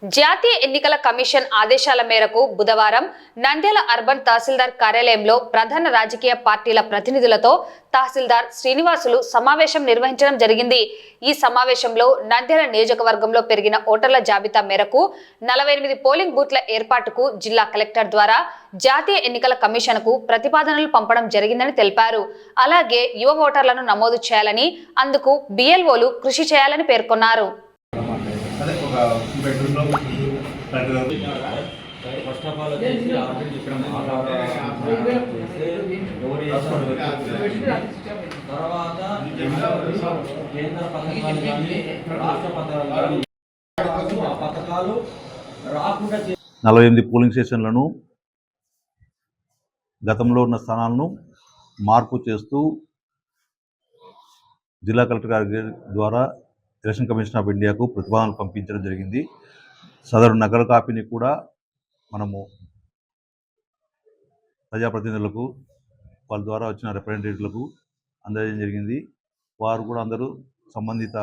జాతీయ ఎన్నికల కమిషన్ ఆదేశాల మేరకు బుధవారం నంద్యాల అర్బన్ తహసీల్దార్ కార్యాలయంలో ప్రధాన రాజకీయ పార్టీల ప్రతినిధులతో తహసీల్దార్ శ్రీనివాసులు సమావేశం నిర్వహించడం జరిగింది. ఈ సమావేశంలో నంద్యాల నియోజకవర్గంలో పెరిగిన ఓటర్ల జాబితా మేరకు 48 పోలింగ్ బూత్ల ఏర్పాటుకు జిల్లా కలెక్టర్ ద్వారా జాతీయ ఎన్నికల కమిషన్కు ప్రతిపాదనలు పంపడం జరిగిందని తెలిపారు. అలాగే యువ ఓటర్లను నమోదు చేయాలని, అందుకు బిఎల్ఓలు కృషి చేయాలని పేర్కొన్నారు. ఫస్ట్ ఆఫ్ ఆల్ వచ్చేసి ఆల్రెడీ ఇక్కడ తర్వాత కేంద్ర పథకాలు కానీ రాష్ట్ర పథకాలు రాకుండా 48 పోలింగ్ స్టేషన్లను గతంలో ఉన్న స్థానాలను మార్పు చేస్తూ జిల్లా కలెక్టర్ గారి ద్వారా ఎలక్షన్ కమిషన్ ఆఫ్ ఇండియాకు ప్రతిపాదనలు పంపించడం జరిగింది. సదరు నగర కాపీని కూడా మనము ప్రజాప్రతినిధులకు వాళ్ళ ద్వారా వచ్చిన రిప్రజెంటేటివ్లకు అందజేయడం జరిగింది. వారు కూడా అందరూ సంబంధిత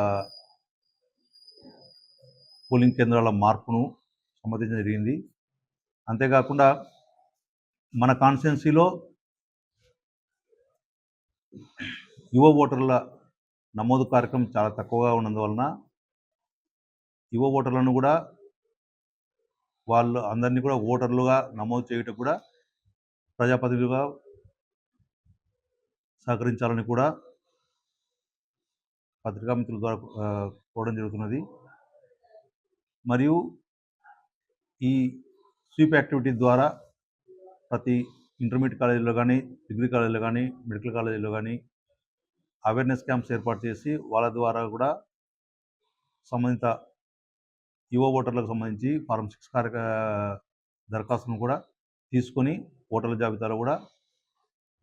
పోలింగ్ కేంద్రాల మార్పును సమ్మతించడం జరిగింది. అంతేకాకుండా మన కాన్స్టిట్యున్సీలో యువ ఓటర్ల నమోదు కార్యక్రమం చాలా తక్కువగా ఉన్నందువలన యువ ఓటర్లను కూడా వాళ్ళు అందరినీ కూడా ఓటర్లుగా నమోదు చేయటం కూడా ప్రజాప్రతినిధులుగా సహకరించాలని కూడా పత్రికా మిత్రుల ద్వారా కోరడం జరుగుతున్నది. మరియు ఈ స్వీప్ యాక్టివిటీ ద్వారా ప్రతి ఇంటర్మీడియట్ కాలేజీలో కానీ, డిగ్రీ కాలేజీలో కానీ, మెడికల్ కాలేజీలో కానీ అవేర్నెస్ క్యాంప్స్ ఏర్పాటు చేసి వాళ్ళ ద్వారా కూడా సంబంధిత యువ ఓటర్లకు సంబంధించి ఫారం 6 దరఖాస్తును కూడా తీసుకొని ఓటర్ల జాబితాలో కూడా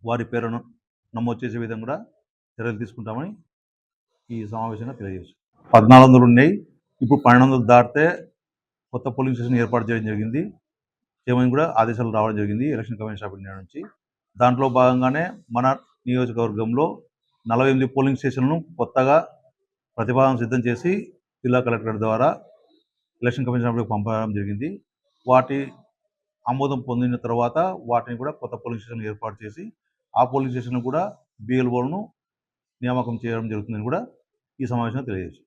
వారి పేరును నమోదు చేసే విధంగా కూడా చర్యలు తీసుకుంటామని ఈ సమావేశంగా తెలియజేస్తాం. 1400 ఉన్నాయి, ఇప్పుడు 1200 దాటితే కొత్త పోలింగ్ స్టేషన్ ఏర్పాటు చేయడం జరిగింది. చేయమని కూడా ఆదేశాలు రావడం జరిగింది ఎలక్షన్ కమిషన్ ఆఫ్ ఇండియా నుంచి. దాంట్లో భాగంగానే మన నియోజకవర్గంలో 48 పోలింగ్ స్టేషన్లను కొత్తగా ప్రతిపాదన సిద్ధం చేసి జిల్లా కలెక్టర్ ద్వారా ఎలక్షన్ కమిషన్ ఆఫ్ పంపడం జరిగింది. వాటి ఆమోదం పొందిన తర్వాత వాటిని కూడా కొత్త పోలింగ్ స్టేషన్ ఏర్పాటు చేసి ఆ పోలింగ్ స్టేషన్ కూడా బిఎల్ఓలను నియామకం చేయడం జరుగుతుందని కూడా ఈ సమావేశంలో తెలియజేశారు.